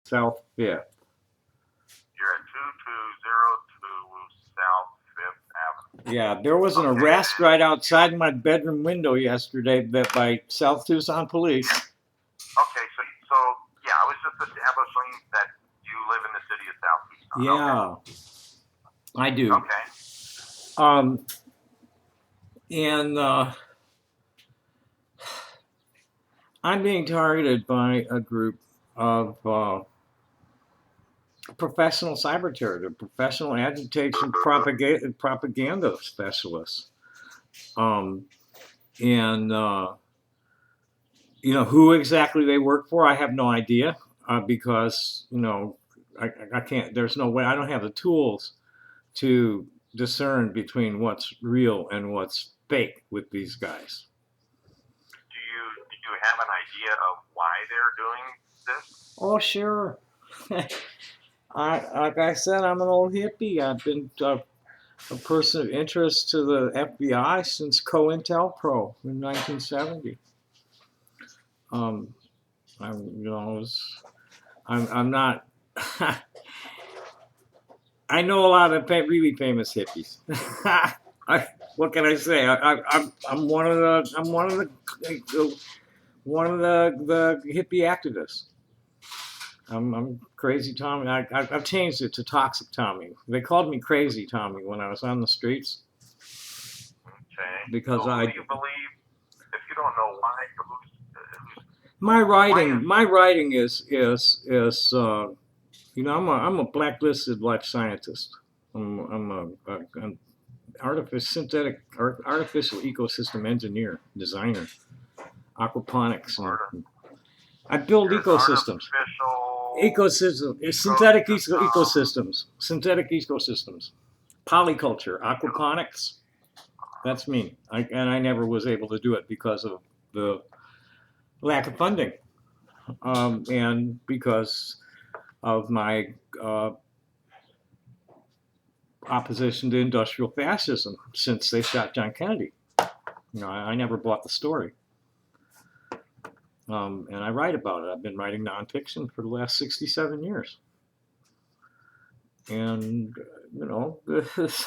South 5th. You're at 2202 South 5th Avenue. Yeah, there was an arrest right outside my bedroom window yesterday by South Tucson police. Okay, so yeah, I was just establishing that you live in the city of South Tucson. Yeah, Okay. I do. Okay. And I'm being targeted by a group of professional cyber terror, professional agitation propaganda specialists. And you know who exactly they work for, I have no idea, because you know I can't. There's no way. I don't have the tools to discern between what's real and what's fake with these guys. Do you have an idea of why they're doing this? Oh, sure. Like I said, I'm an old hippie. I've been a person of interest to the FBI since COINTELPRO in 1970. I'm, you know, I'm not. I know a lot of really famous hippies. What can I say? I'm one of the hippie activists. I'm Crazy Tommy. I've changed it to Toxic Tommy. They called me Crazy Tommy when I was on the streets. Okay. Because so who do you believe, if you don't know why, my writing is you know, I'm a blacklisted life scientist. I'm an artificial ecosystem engineer, designer, aquaponics. I build ecosystems. Synthetic ecosystems, polyculture, aquaponics. That's me. And I never was able to do it because of the lack of funding, and because of my opposition to industrial fascism since they shot John Kennedy. You know, I never bought the story. And I write about it. I've been writing nonfiction for the last 67 years. And, you know, this is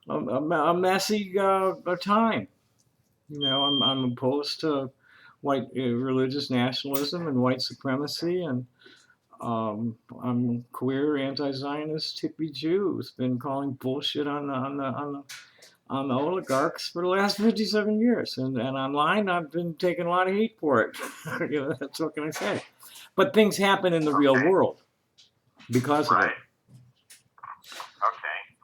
a messy time. You know, I'm opposed to white religious nationalism and white supremacy, and I'm a queer, anti-Zionist hippie Jew who's been calling bullshit on the oligarchs for the last 57 years, and online I've been taking a lot of heat for it. You know, that's what can I say. But things happen in the real world because of it.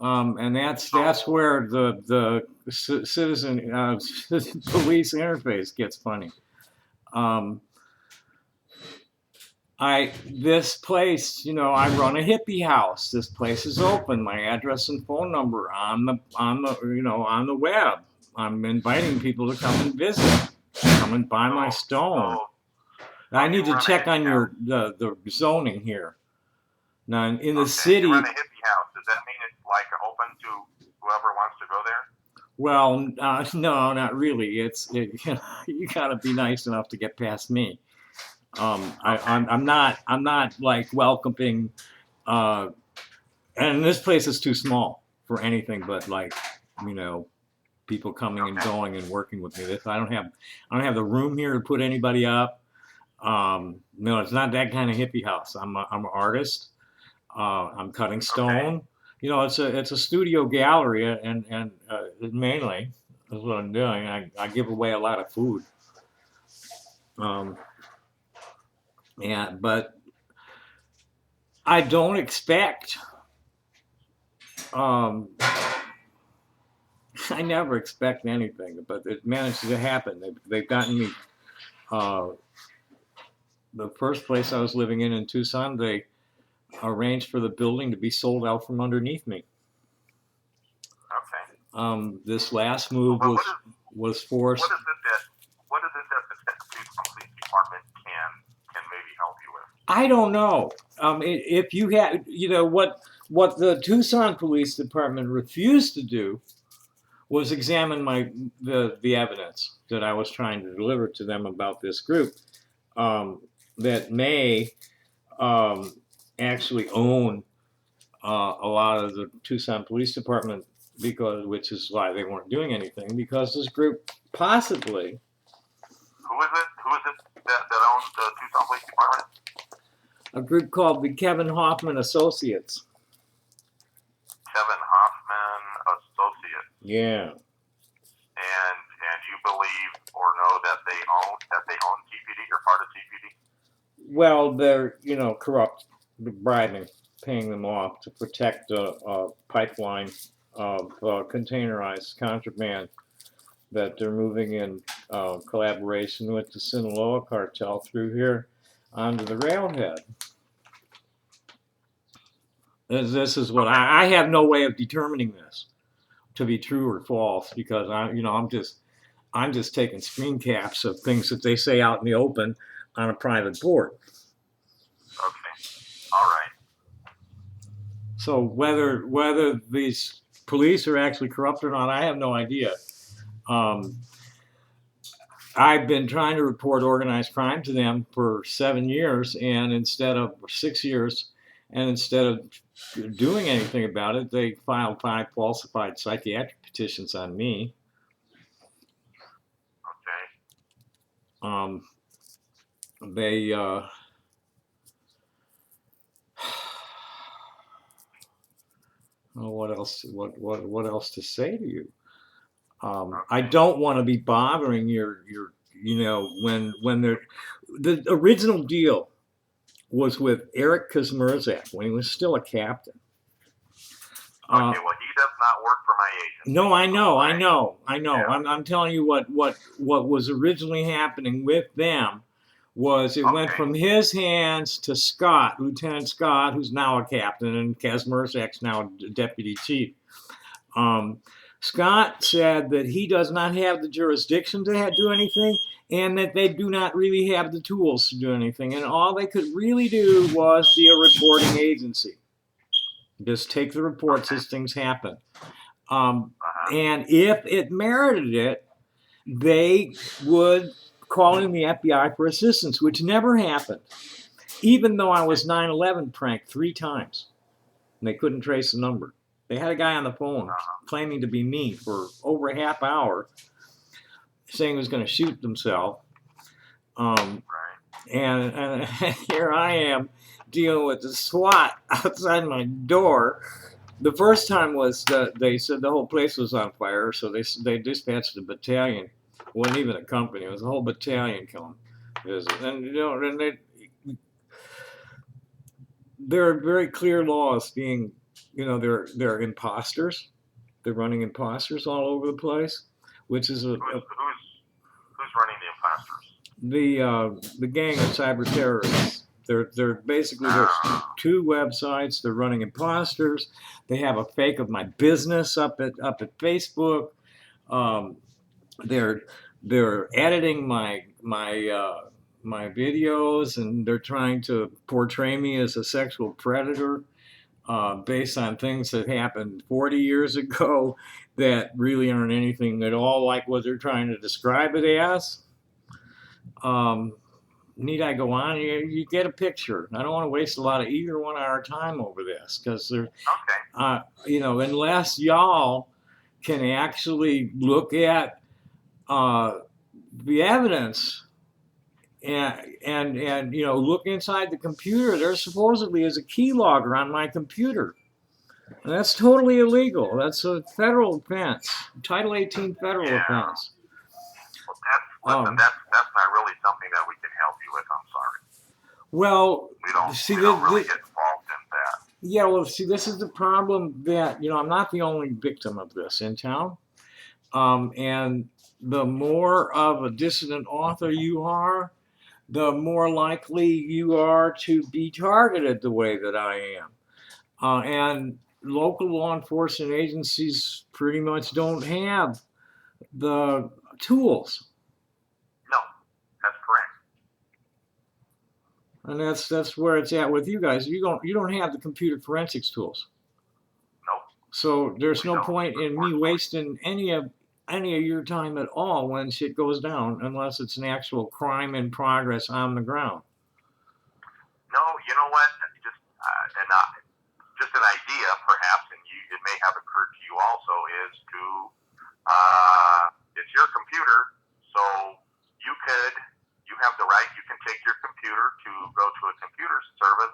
And that's where the citizen police interface gets funny. This place, you know, I run a hippie house. This place is open. My address and phone number on the web. I'm inviting people to come and visit, come and buy my stone. I need to check on the zoning here. Now in the city. You run a hippie house. Does that mean it's like open to whoever wants to go there? Well, no, not really. You gotta be nice enough to get past me. I'm not like welcoming, and this place is too small for anything but, like, you know, people coming and going and working with me. I don't have the room here to put anybody up. No, it's not that kind of hippie house. I'm an artist. I'm cutting stone. Okay. You know, it's a studio gallery, and mainly that's what I'm doing. I give away a lot of food. Yeah, but I don't expect. I never expect anything, but it managed to happen. They've gotten me. The first place I was living in Tucson, they arranged for the building to be sold out from underneath me. Okay. This last move was forced. What is it that the Tucson Police Department can maybe help you with? I don't know. If you had, you know, what the Tucson Police Department refused to do was examine the evidence that I was trying to deliver to them about this group. that may actually own a lot of the Tucson Police Department, because which is why they weren't doing anything, because this group possibly Who is it? Who is it that owns the Tucson Police Department? a group called the Kevin Hoffman Associates. Kevin Hoffman Associates. Yeah. And you believe or know that they own TPD or part of TPD? Well, they're corrupt, bribing, paying them off to protect a pipeline of containerized contraband that they're moving in collaboration with the Sinaloa cartel through here onto the railhead. This is what I have no way of determining this to be true or false, because I'm just taking screen caps of things that they say out in the open on a private board. Okay. All right. So whether these police are actually corrupt or not, I have no idea. I've been trying to report organized crime to them for 7 years, and instead of 6 years, and instead of doing anything about it, they filed 5 falsified psychiatric petitions on me. Okay. They what else? What else to say to you? I don't want to be bothering your when they're the original deal was with Eric Kazmerzak when he was still a captain. Okay, well, he does not work for my agency. No, I know. Yeah. I'm telling you what was originally happening with them was it went from his hands to Scott, Lieutenant Scott, who's now a captain, and Kazmerzak's now a deputy chief. Scott said that he does not have the jurisdiction to do anything, and that they do not really have the tools to do anything, and all they could really do was be a reporting agency. Just take the reports as things happen. And if it merited it, they would call in the FBI for assistance, which never happened, even though I was 9/11 pranked 3 times. And they couldn't trace the number. They had a guy on the phone claiming to be me for over a half hour, saying he was going to shoot himself. And here I am dealing with the SWAT outside my door. The first time was that they said the whole place was on fire, so they dispatched a battalion. It wasn't even a company; it was a whole battalion come visit. And and there are very clear laws being, they're imposters. They're running imposters all over the place, which is who's running the imposters? The gang of cyber terrorists. They're basically there's 2 websites. They're running imposters. They have a fake of my business up at Facebook. They're editing my videos, and they're trying to portray me as a sexual predator based on things that happened 40 years ago that really aren't anything at all like what they're trying to describe it as. Need I go on? You get a picture. I don't want to waste a lot of either one of our time over this, because they're, unless y'all can actually look at the evidence and look inside the computer. There supposedly is a keylogger on my computer. And that's totally illegal. That's a federal offense, Title 18 federal offense. Well, that's not really something that we can help you with. I'm sorry. Well, we don't really get involved in that. Yeah, well, see, this is the problem that, I'm not the only victim of this in town. And the more of a dissident author you are, the more likely you are to be targeted the way that I am. And local law enforcement agencies pretty much don't have the tools. No, that's correct. And that's where it's at with you guys. You don't have the computer forensics tools. Nope. So there's no point in me wasting any of any of your time at all when shit goes down, unless it's an actual crime in progress on the ground. No, you know what? Just an idea, perhaps, and it may have occurred to you also, is to it's your computer, so you have the right. You can take your computer to go to a computer service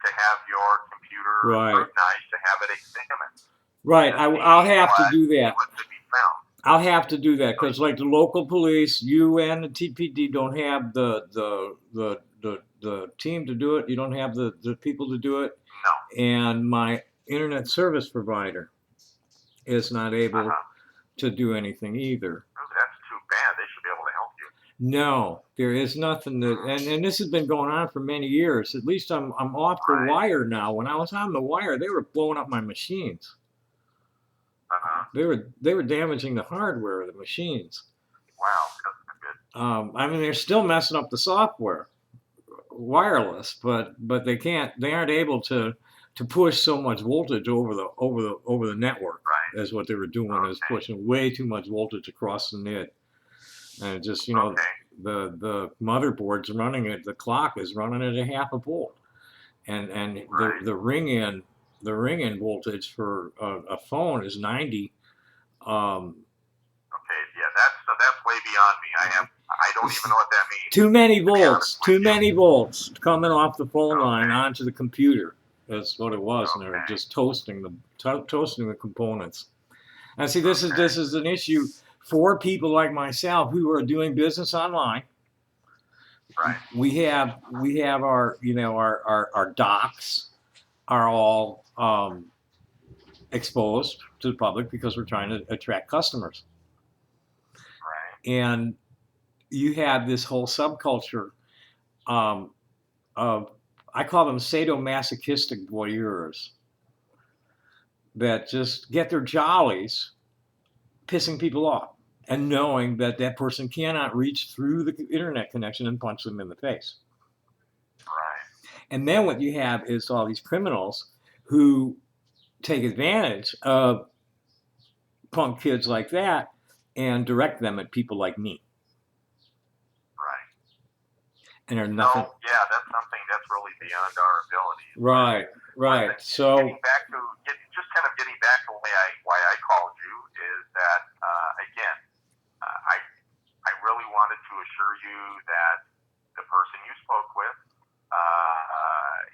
to have your computer scrutinized, to have it examined. Right, I'll have to do that. What could be found. I'll have to do that because, like the local police, you and the TPD don't have the team to do it. You don't have the people to do it. No. And my internet service provider is not able to do anything either. Oh, that's too bad. They should be able to help you. No, there is nothing that, and this has been going on for many years. At least I'm off the wire now. When I was on the wire, they were blowing up my machines. They were damaging the hardware of the machines. Wow, that's good. I mean, they're still messing up the software, wireless, but they aren't able to push so much voltage over the network. Right. That's what they were doing, is pushing way too much voltage across the net, and just the motherboard's running it. The clock is running at a half a volt, and the ring in voltage for a phone is 90. That's way beyond me. I don't even know what that means. Too many volts coming off the phone line onto the computer. That's what it was, and they were just toasting the components. And see, this is an issue for people like myself who are doing business online. Right. We have our our docs are all exposed to the public because we're trying to attract customers. Right. And you have this whole subculture of, I call them sadomasochistic voyeurs, that just get their jollies pissing people off and knowing that that person cannot reach through the internet connection and punch them in the face. Right. And then what you have is all these criminals who take advantage of punk kids like that and direct them at people like me. Right. And there's nothing. No, yeah, that's something that's really beyond our ability. Right. So getting back to why I called you is that again, I really wanted to assure you that the person you spoke with,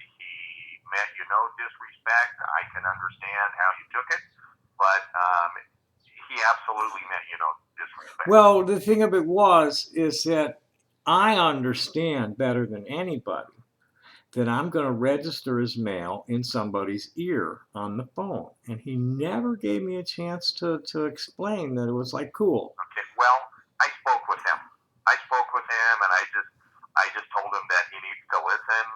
he meant you no disrespect. I can understand how you took it, but he absolutely meant you no disrespect. Well, the thing of it is that I understand better than anybody that I'm going to register his mail in somebody's ear on the phone. And he never gave me a chance to explain that it was like cool. Okay, well, I spoke with him, and I just told him that he needs to listen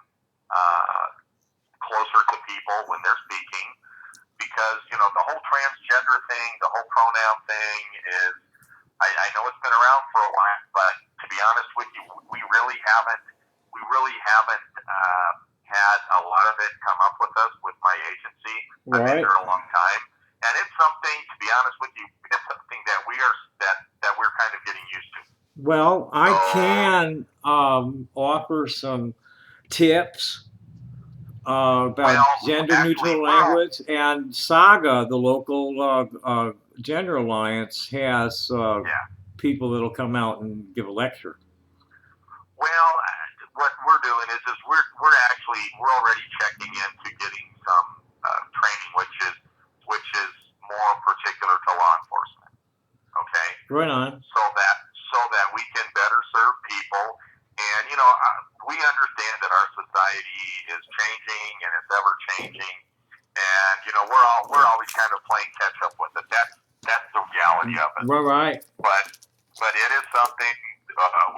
closer to people when they're speaking, because, the whole transgender thing, the whole pronoun thing is, I know it's been around for a while, but to be honest with you, we really haven't had a lot of it come up with us with my agency. Right. I've been there a long time, and it's something, to be honest with you, it's something that we're kind of getting used to. Well, I can offer some tips about gender-neutral language, and Saga, the local gender alliance, has people that'll come out and give a lecture. Well, what we're doing is we're already checking into getting some training, which is more particular to law enforcement. Okay. Right on. So that we can better serve people, and we understand that our society is changing and it's ever changing, and we're always kind of playing catch up with it. That's the reality of it. Right. But it is something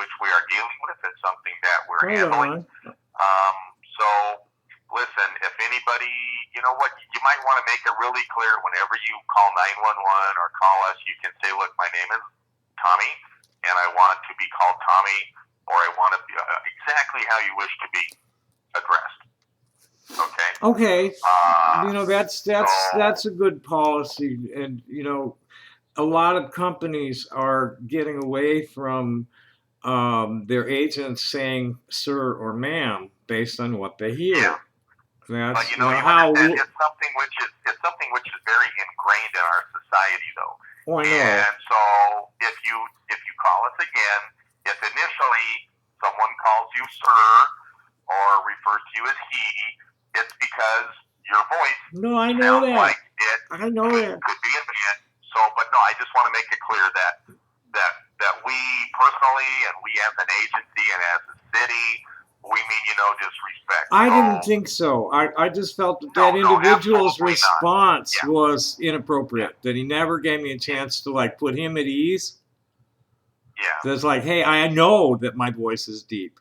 which we are dealing with. It's something that we're handling. So listen, if anybody, you might want to make it really clear whenever you call 911 or call us, you can say, look, my name is Tommy, and I want to be called Tommy, or I want to be exactly how you wish to be addressed. Okay. Okay. That's a good policy, and a lot of companies are getting away from their agents saying "sir" or "ma'am" based on what they Yeah. hear. But That's you know, you how. understand it's something which is very ingrained in our society, though. Oh, I know. And so if you call us again, if initially someone calls you sir or refers to you as he, it's because your voice No, I know sounds that. like it I know that. could be a man. So, but no, I just want to make it clear that we personally and we as an agency and as a city, we mean no disrespect. I So, didn't think so. I just felt that No, that individual's absolutely not. response Yeah. was inappropriate. That he never gave me a chance to like put him at ease. Yeah, That's like, hey, I know that my voice is deep.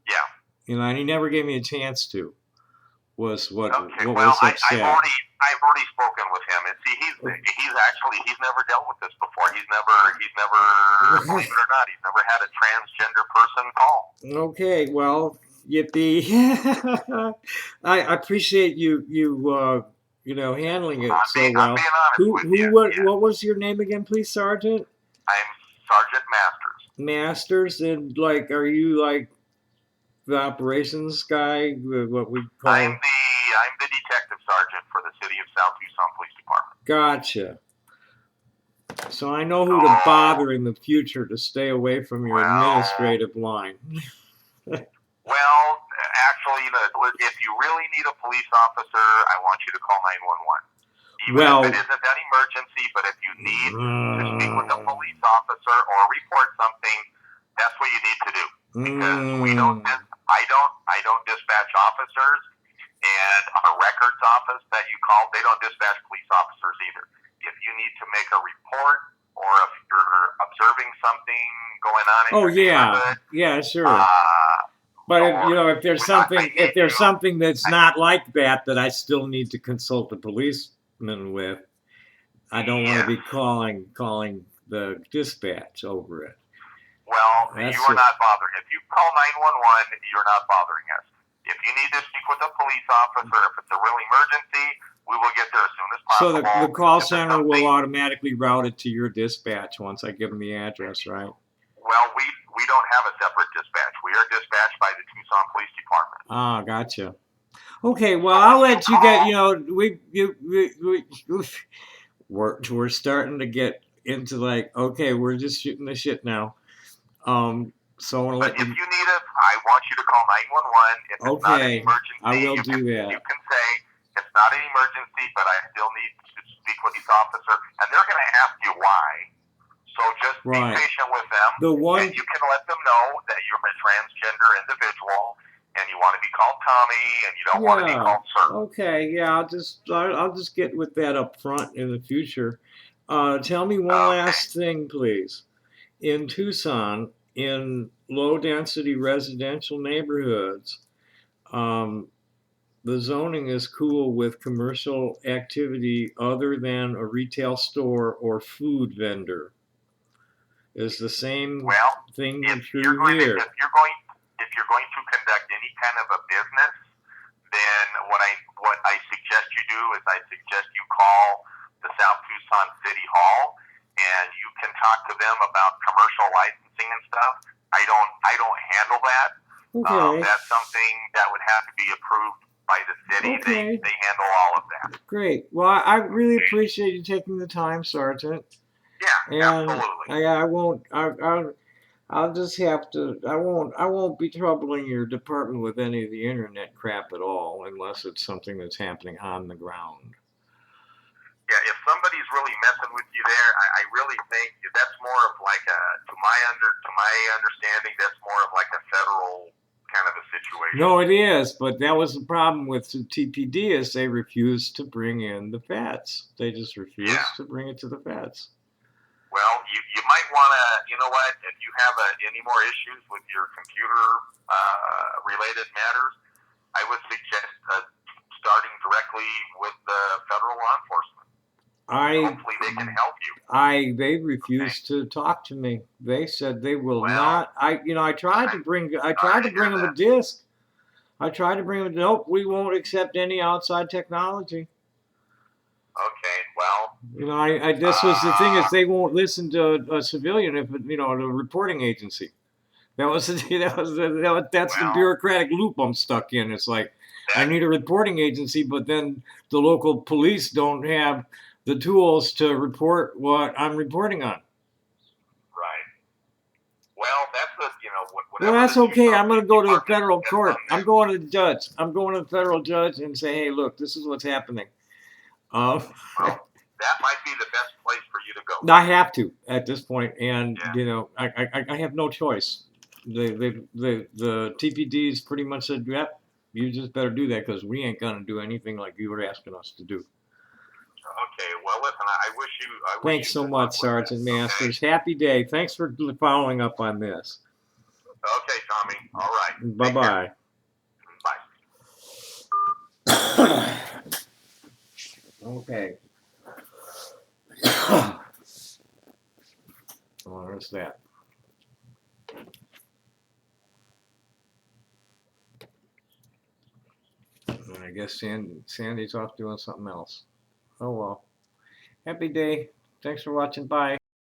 yeah. You know, and he never gave me a chance to. Was what Okay. what Well, was upset. I've already spoken with him, and see, he's never dealt with this before. He's never believe it or not, he's never had a transgender person call. Okay, well, yippee! I appreciate you know handling it so I'm well. being honest with you. Yeah. What was your name again, please, Sergeant? I'm Sergeant Masters. Masters, and like, are you like the operations guy? What we call? I'm the detective sergeant for the city of South Tucson Police Department. Gotcha. So I know who to bother in the future to stay away from your administrative line. Well, actually, if you really need a police officer, I want you to call 911. Even if it isn't an emergency, but if you need to speak with a police officer or report something, that's what you need to do. Because I don't dispatch officers, and our records office that you called, they don't dispatch police officers either. If you need to make a report, or if you're observing something going on in your neighborhood, yeah, sure. But if there's something that's not like that I still need to consult the policeman with, I don't want to be calling the dispatch over it. Well, you are not bothering. If you call 911, you're not bothering us. If you need to speak with a police officer, if it's a real emergency, we will get there as soon as possible. So the call center will automatically route it to your dispatch once I give them the address, right? Well, we don't have a separate dispatch. We are dispatched by the Tucson Police Department. Ah, gotcha. Okay, well, I'll let you get. We're starting to get into like, okay, we're just shooting the shit now. So but if you need us, I want you to call 911. If it's not an emergency, I will do that. You can say it's not an emergency, but I still need to speak with this officer, and they're going to ask you why. So just be patient with them, and you can let them know that you're a transgender individual, and you want to be called Tommy, and you don't want to be called Sir. Okay, yeah, I'll just get with that up front in the future. Tell me one last thing, please. In Tucson, in low-density residential neighborhoods, the zoning is cool with commercial activity other than a retail store or food vendor. Is the same thing true here? If you're going to conduct any kind of a business, then what I suggest you do is I suggest you call the South Tucson City Hall, and you can talk to them about commercial licensing and stuff. I don't handle that. Okay. That's something that would have to be approved by the city. Okay. They handle all of that. Great. Well, I really appreciate you taking the time, Sergeant. Yeah, absolutely. I won't. I'll just have to. I won't be troubling your department with any of the internet crap at all, unless it's something that's happening on the ground. Yeah, if somebody's really messing with you there, I really think that's more of like to my understanding, that's more of like a federal kind of a situation. No, it is, but that was the problem with the TPD is they refused to bring in the feds. They just refused to bring it to the feds. Well, you might want to, you know what, if you have any more issues with your computer related matters, I would suggest starting directly with the federal law enforcement. Hopefully they can help you. They refused to talk to me. They said they will not. I tried to bring them a disc. I tried to bring them. Nope, we won't accept any outside technology. Okay, well, You know, I this was the thing is they won't listen to a civilian if it, you know, the reporting agency. That was that's the Well, bureaucratic loop I'm stuck in. It's like I that need a reporting agency, but then the local police don't have the tools to report what I'm reporting on. right. Well, that's the Well, whatever that's the okay. Tucson I'm going to Police go to the Department federal has done court. I'm there. going to the judge. I'm going to the federal judge and say, hey, look, this is what's happening. Um, Well, that might be the best place for you to go. I have to at this point, and Yeah. you know, I have no choice. The TPDs pretty much said, yep, you just better do that because we ain't gonna do anything like you were asking us to do. Okay. Well, listen, I wish you Thanks so good luck much, with that. Sergeant Okay. Masters. Happy day. Thanks for following up on this. Okay, Tommy. All right. Bye Take care. bye. Bye. Okay. Well, there's that. And I guess Sandy's off doing something else. Oh well. Happy day. Thanks for watching. Bye.